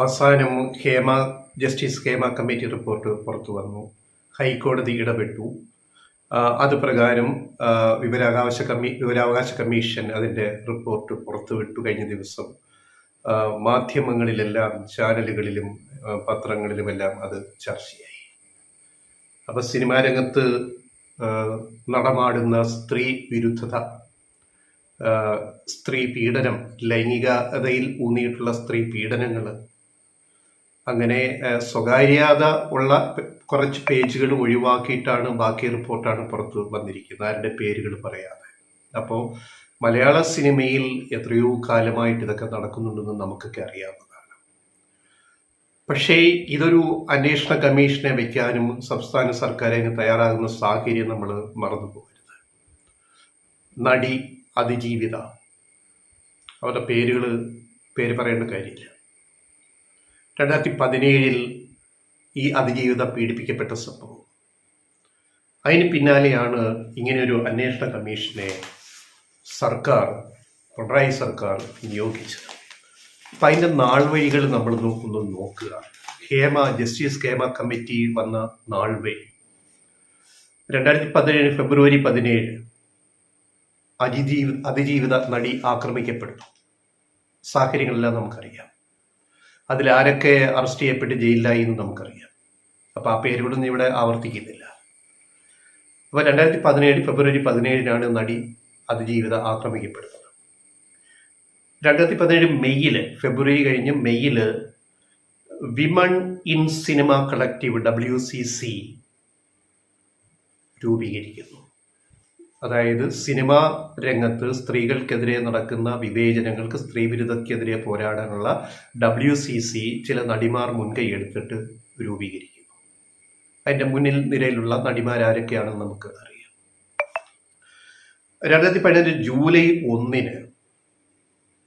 അവസാനം justice Hema committee report പുറത്തു വന്നു. ഹൈക്കോടതി ഇടപെട്ടു. അത് പ്രകാരം വിവരാവകാശ കമ്മീഷൻ അതിൻ്റെ റിപ്പോർട്ട് പുറത്തുവിട്ടു കഴിഞ്ഞ ദിവസം. മാധ്യമങ്ങളിലെല്ലാം, ചാനലുകളിലും പത്രങ്ങളിലുമെല്ലാം അത് ചർച്ചയായി. അപ്പം സിനിമാ രംഗത്ത് നടമാടുന്ന സ്ത്രീ വിരുദ്ധത, സ്ത്രീ പീഡനം, ലൈംഗികതയിൽ ഊന്നിയിട്ടുള്ള സ്ത്രീ പീഡനങ്ങൾ, അങ്ങനെ സ്വകാര്യത ഉള്ള കുറച്ച് പേജുകൾ ഒഴിവാക്കിയിട്ടാണ് ബാക്കി റിപ്പോർട്ടാണ് പുറത്ത് വന്നിരിക്കുന്നത്, ആരുടെ പേരുകൾ പറയാതെ. അപ്പോൾ മലയാള സിനിമയിൽ എത്രയോ കാലമായിട്ട് ഇതൊക്കെ നടക്കുന്നുണ്ടെന്ന് നമുക്കൊക്കെ അറിയാവുന്നതാണ്. പക്ഷേ ഇതൊരു അന്വേഷണ കമ്മീഷനെ വയ്ക്കാനും സംസ്ഥാന സർക്കാർ അതിന് തയ്യാറാകുന്ന സാഹചര്യം നമ്മൾ മറന്നു പോകരുത്. നടി അതിജീവിത, അവരുടെ പേര് പറയേണ്ട കാര്യമില്ല. 2017 ഈ അതിജീവിത പീഡിപ്പിക്കപ്പെട്ട സംഭവം. അതിന് പിന്നാലെയാണ് ഇങ്ങനെയൊരു അന്വേഷണ കമ്മീഷനെ പിണറായി സർക്കാർ നിയോഗിച്ചത്. അപ്പം അതിൻ്റെ നാൾ വഴികൾ നമ്മൾ ഒന്ന് നോക്കുക. ജസ്റ്റിസ് ഹേമ കമ്മിറ്റി വന്ന നാൾ വഴി 2017 ഫെബ്രുവരി 17 അതിജീവിത നടി ആക്രമിക്കപ്പെടുന്നു. സാഹചര്യങ്ങളെല്ലാം നമുക്കറിയാം. അതിലാരൊക്കെ അറസ്റ്റ് ചെയ്യപ്പെട്ട് ജയിലിലായി എന്ന് നമുക്കറിയാം. അപ്പോൾ ആ പേരുകളൊന്നും ഇവിടെ ആവർത്തിക്കുന്നില്ല. അപ്പോൾ 2017 ഫെബ്രുവരി 17 നടി അതിജീവിത ആക്രമിക്കപ്പെടുന്നത്. 2017 ഫെബ്രുവരി കഴിഞ്ഞ് മെയ്യിൽ Women in Cinema Collective WCC രൂപീകരിക്കുന്നു. അതായത് സിനിമാ രംഗത്ത് സ്ത്രീകൾക്കെതിരെ നടക്കുന്ന വിവേചനങ്ങൾക്ക്, സ്ത്രീവിരുദ്ധക്കെതിരെ പോരാടാനുള്ള WCC ചില നടിമാർ മുൻകൈയെടുത്തിട്ട് രൂപീകരിക്കുന്നു. അതിൻ്റെ മുന്നിൽ നിരയിലുള്ള നടിമാരാരൊക്കെയാണെന്ന് നമുക്ക് അറിയാം. 2017 ജൂലൈ 1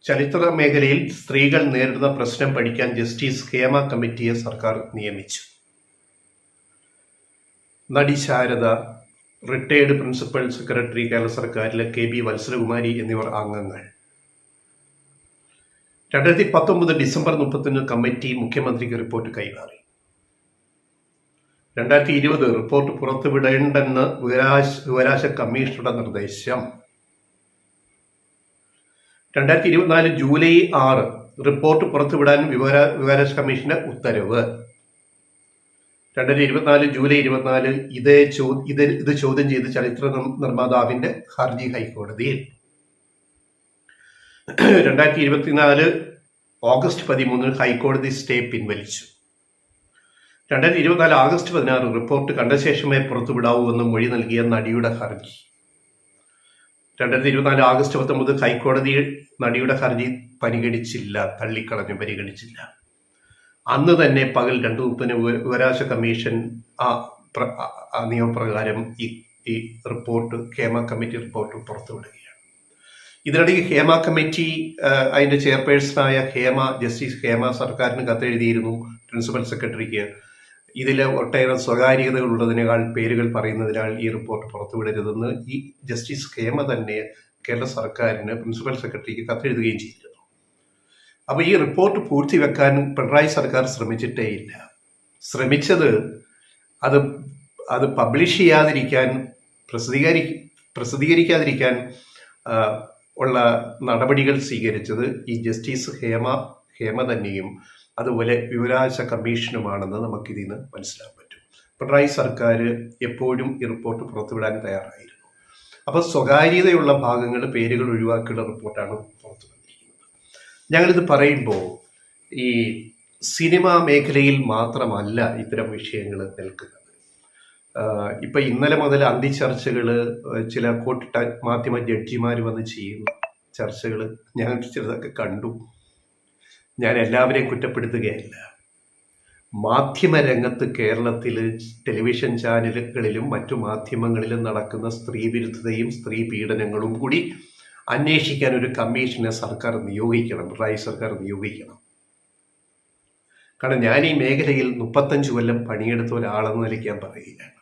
ചലച്ചിത്ര മേഖലയിൽ സ്ത്രീകൾ നേരിടുന്ന പ്രശ്നം പഠിക്കാൻ ജസ്റ്റിസ് ഹേമ കമ്മിറ്റിയെ സർക്കാർ നിയമിച്ചു. നടി Sarada, retired principal secretary Kerala സർക്കാരിലെ KB വത്സലകുമാരി എന്നിവർ അംഗങ്ങൾ. 2019 ഡിസംബർ 31 കമ്മിറ്റി മുഖ്യമന്ത്രിക്ക് റിപ്പോർട്ട് കൈമാറി. 2020 റിപ്പോർട്ട് പുറത്തുവിടേണ്ടെന്ന് വിവരാവകാശ കമ്മീഷനുടെ നിർദ്ദേശം. 2024 ജൂലൈ 6 റിപ്പോർട്ട് പുറത്തുവിടാൻ വിവരാവകാശ കമ്മീഷന്റെ ഉത്തരവ്. 2024 ജൂലൈ 24 ഇത് ചോദ്യം ചെയ്ത് ചലച്ചിത്ര നിർമ്മാതാവിന്റെ ഹർജി ഹൈക്കോടതിയിൽ. 2024 ഓഗസ്റ്റ് 13 ഹൈക്കോടതി സ്റ്റേ പിൻവലിച്ചു. 2024 ആഗസ്റ്റ് 16 റിപ്പോർട്ട് കണ്ട ശേഷമേ പുറത്തുവിടാവൂ എന്ന് മൊഴി നൽകിയ നടിയുടെ ഹർജി. 2024 ആഗസ്റ്റ് 19 ഹൈക്കോടതി നടിയുടെ ഹർജി പരിഗണിച്ചില്ല. അന്ന് തന്നെ പകൽ 2:30 വിവരാവകാശ കമ്മീഷൻ നിയമപ്രകാരം ഈ റിപ്പോർട്ട്, ഹേമ കമ്മിറ്റി റിപ്പോർട്ട് പുറത്തുവിടുകയാണ്. ഇതിനിടയ്ക്ക് ഹേമ കമ്മിറ്റി അതിൻ്റെ ചെയർപേഴ്സണായ ജസ്റ്റിസ് ഹേമ സർക്കാരിന് കത്തെഴുതിയിരുന്നു, പ്രിൻസിപ്പൽ സെക്രട്ടറിക്ക്. ഇതിൽ ഒട്ടേറെ സ്വകാര്യതകൾ ഉള്ളതിനേക്കാൾ പേരുകൾ പറയുന്നതിനാൽ ഈ റിപ്പോർട്ട് പുറത്തുവിടരുതെന്ന് ഈ ജസ്റ്റിസ് ഹേമ തന്നെ കേരള സർക്കാരിന്, പ്രിൻസിപ്പൽ സെക്രട്ടറിക്ക് കത്തെഴുതുകയും ചെയ്തിരുന്നു. അപ്പോൾ ഈ റിപ്പോർട്ട് പൂർത്തിവെക്കാൻ പിണറായി സർക്കാർ ശ്രമിച്ചിട്ടേയില്ല. ശ്രമിച്ചത് അത് പബ്ലിഷ് ചെയ്യാതിരിക്കാൻ, പ്രസിദ്ധീകരിക്കാതിരിക്കാൻ ഉള്ള നടപടികൾ സ്വീകരിച്ചത് ഈ ജസ്റ്റിസ് ഹേമ തന്നെയും അതുപോലെ വിവരാവകാശ കമ്മീഷനുമാണെന്ന് നമുക്കിതിൽ നിന്ന് മനസ്സിലാക്കാൻ പറ്റും. പിണറായി സർക്കാർ എപ്പോഴും ഈ റിപ്പോർട്ട് പുറത്തുവിടാൻ തയ്യാറായിരുന്നു. അപ്പോൾ സ്വകാര്യതയുള്ള ഭാഗങ്ങൾ, പേരുകൾ ഒഴിവാക്കിയുള്ള റിപ്പോർട്ടാണ് പുറത്തു വന്നിരിക്കുന്നത്. ഞങ്ങളിത് പറയുമ്പോൾ ഈ സിനിമാ മേഖലയിൽ മാത്രമല്ല ഇത്തരം വിഷയങ്ങൾ നിൽക്കുന്നത്. ഇപ്പം ഇന്നലെ മുതൽ അന്തിച്ചർച്ചകൾ ചില കോട്ടിട്ട മാധ്യമ ജഡ്ജിമാർ വന്ന് ചെയ്യുന്ന ചർച്ചകൾ ഞാൻ ചിലതൊക്കെ കണ്ടു. ഞാൻ എല്ലാവരെയും കുറ്റപ്പെടുത്തുകയല്ല. മാധ്യമരംഗത്ത് കേരളത്തിൽ ടെലിവിഷൻ ചാനലുകളിലും മറ്റു മാധ്യമങ്ങളിലും നടക്കുന്ന സ്ത്രീവിരുദ്ധതയും സ്ത്രീ പീഡനങ്ങളും കൂടി അന്വേഷിക്കാൻ ഒരു കമ്മീഷനെ സർക്കാർ നിയോഗിക്കണം, പിണറായി സർക്കാർ നിയോഗിക്കണം. കാരണം ഞാൻ ഈ മേഖലയിൽ 35 കൊല്ലം പണിയെടുത്ത ഒരാളെന്ന നിലയ്ക്ക് ഞാൻ പറയുകയാണ്.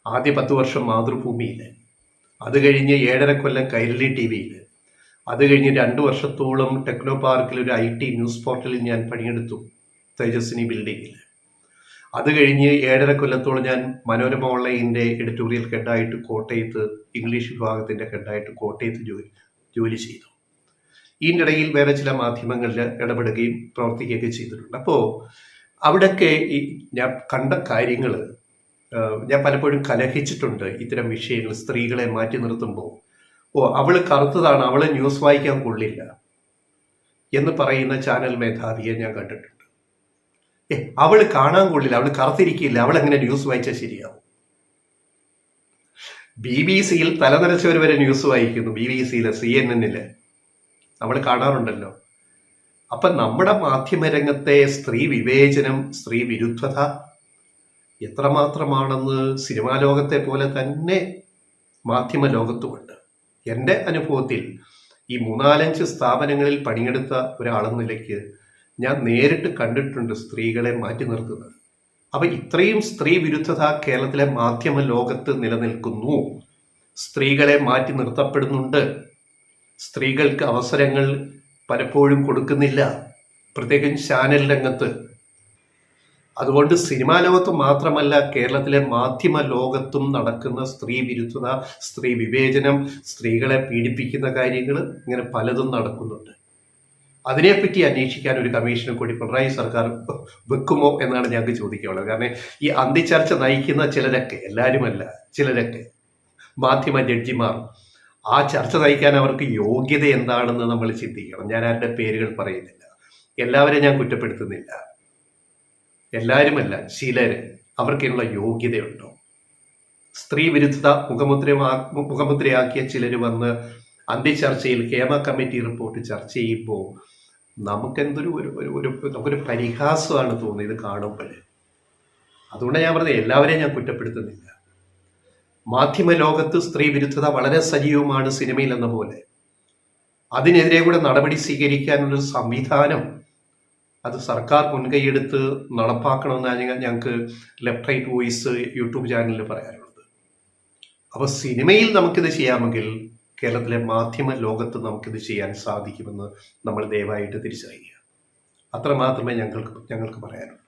ആദ്യ 10 വർഷം മാതൃഭൂമിയിൽ, അത് കഴിഞ്ഞ് 7.5 കൊല്ലം കൈരളി TV, അത് കഴിഞ്ഞ് 2 വർഷത്തോളം ടെക്നോ പാർക്കിൽ ഒരു IT ന്യൂസ് പോർട്ടലിൽ ഞാൻ പണിയെടുത്തു, തേജസ്വിനി ബിൽഡിങ്ങിൽ. അത് കഴിഞ്ഞ് 7.5 കൊല്ലത്തോളം ഞാൻ മനോരമ ഓൺലൈനിൻ്റെ എഡിറ്റോറിയൽ ഹെഡായിട്ട് കോട്ടയത്ത്, ഇംഗ്ലീഷ് വിഭാഗത്തിൻ്റെ ഹെഡായിട്ട് കോട്ടയത്ത് ജോലി ചെയ്തു. ഇതിനിടയിൽ വേറെ ചില മാധ്യമങ്ങളിൽ ഇടപെടുകയും പ്രവർത്തിക്കുകയൊക്കെ ചെയ്തിട്ടുണ്ട്. അപ്പോൾ അവിടെയൊക്കെ ഞാൻ കണ്ട കാര്യങ്ങൾ ഞാൻ പലപ്പോഴും കലഹിച്ചിട്ടുണ്ട്. ഇത്തരം വിഷയങ്ങൾ സ്ത്രീകളെ മാറ്റി നിർത്തുമ്പോൾ, അവൾ കറുത്തതാണ്, അവളെ ന്യൂസ് വായിക്കാൻ കൊള്ളില്ല എന്ന് പറയുന്ന ചാനൽ മേധാവിയെ ഞാൻ കണ്ടിട്ടുണ്ട്. അവൾ കാണാൻ കൊള്ളില്ല, അവൾ കറുത്തിരിക്കില്ല, അവൾ എങ്ങനെ ന്യൂസ് വായിച്ചാൽ ശരിയാവും? BBC-യിൽ തലനരച്ചവർ വരെ ന്യൂസ് വായിക്കുന്നു, BBC-യിൽ, CNN-ൽ നമ്മൾ കാണാറുണ്ടല്ലോ. അപ്പം നമ്മുടെ മാധ്യമരംഗത്തെ സ്ത്രീ വിവേചനം, സ്ത്രീ വിരുദ്ധത എത്രമാത്രമാണെന്ന് സിനിമാ ലോകത്തെ പോലെ തന്നെ മാധ്യമ ലോകത്തുമുണ്ട്. എൻ്റെ അനുഭവത്തിൽ ഈ 3-4 സ്ഥാപനങ്ങളിൽ പണിയെടുത്ത ഒരാളെന്ന നിലയ്ക്ക് ഞാൻ നേരിട്ട് കണ്ടിട്ടുണ്ട് സ്ത്രീകളെ മാറ്റി നിർത്തുന്നത്. അപ്പം ഇത്രയും സ്ത്രീ വിരുദ്ധത കേരളത്തിലെ മാധ്യമ ലോകത്ത് നിലനിൽക്കുന്നു. സ്ത്രീകളെ മാറ്റി നിർത്തപ്പെടുന്നുണ്ട്. സ്ത്രീകൾക്ക് അവസരങ്ങൾ പലപ്പോഴും കൊടുക്കുന്നില്ല, പ്രത്യേകിച്ച് ചാനൽ രംഗത്ത്. അതുകൊണ്ട് സിനിമാ ലോകത്ത് മാത്രമല്ല, കേരളത്തിലെ മാധ്യമ ലോകത്തും നടക്കുന്ന സ്ത്രീ വിരുദ്ധത, സ്ത്രീ വിവേചനം, സ്ത്രീകളെ പീഡിപ്പിക്കുന്ന കാര്യങ്ങൾ ഇങ്ങനെ പലതും നടക്കുന്നുണ്ട്. അതിനെപ്പറ്റി അന്വേഷിക്കാൻ ഒരു കമ്മീഷനെ കൂടി പിണറായി സർക്കാർ വെക്കുമോ എന്നാണ് ഞങ്ങൾക്ക് ചോദിക്കാനുള്ളത്. കാരണം ഈ അന്തിച്ചർച്ച നയിക്കുന്ന ചിലരൊക്കെ, എല്ലാവരുമല്ല, ചിലരൊക്കെ മാധ്യമ ജഡ്ജിമാർ, ആ ചർച്ച നയിക്കാൻ അവർക്ക് യോഗ്യത എന്താണെന്ന് നമ്മൾ ചിന്തിക്കണം. ഞാൻ ആരുടെ പേരുകൾ പറയുന്നില്ല, എല്ലാവരെയും ഞാൻ കുറ്റപ്പെടുത്തുന്നില്ല, എല്ലാവരുമല്ല, ചിലര്, അവർക്കുള്ള യോഗ്യതയുണ്ടോ? സ്ത്രീ വിരുദ്ധത മുഖമുദ്രയാക്കിയ ചിലർ വന്ന് അന്ത്യചർച്ചയിൽ ഹേമ കമ്മിറ്റി റിപ്പോർട്ട് ചർച്ച ചെയ്യുമ്പോൾ നമുക്കെന്തൊരു നമുക്കൊരു പരിഹാസമാണ് തോന്നുന്നത് ഇത് കാണുമ്പോൾ. അതുകൊണ്ട് ഞാൻ പറഞ്ഞത് എല്ലാവരെയും ഞാൻ കുറ്റപ്പെടുത്തുന്നില്ല. മാധ്യമ ലോകത്ത് സ്ത്രീ വിരുദ്ധത വളരെ സജീവമാണ്, സിനിമയിൽ എന്ന പോലെ. അതിനെതിരെ കൂടെ നടപടി സ്വീകരിക്കാനുള്ളൊരു സംവിധാനം അത് സർക്കാർ മുൻകൈയെടുത്ത് നടപ്പാക്കണമെന്നാണ് ഞങ്ങൾക്ക് ലെഫ്റ്റ് റൈറ്റ് വോയിസ് യൂട്യൂബ് ചാനലിൽ പറയാനുള്ളത്. അപ്പോൾ സിനിമയിൽ നമുക്കിത് ചെയ്യാമെങ്കിൽ കേരളത്തിലെ മാധ്യമ ലോകത്ത് നമുക്കിത് ചെയ്യാൻ സാധിക്കുമെന്ന് നമ്മൾ ദയവായിട്ട് തിരിച്ചറിയുക. അത്രമാത്രമേ ഞങ്ങൾക്ക് പറയാനുള്ളൂ.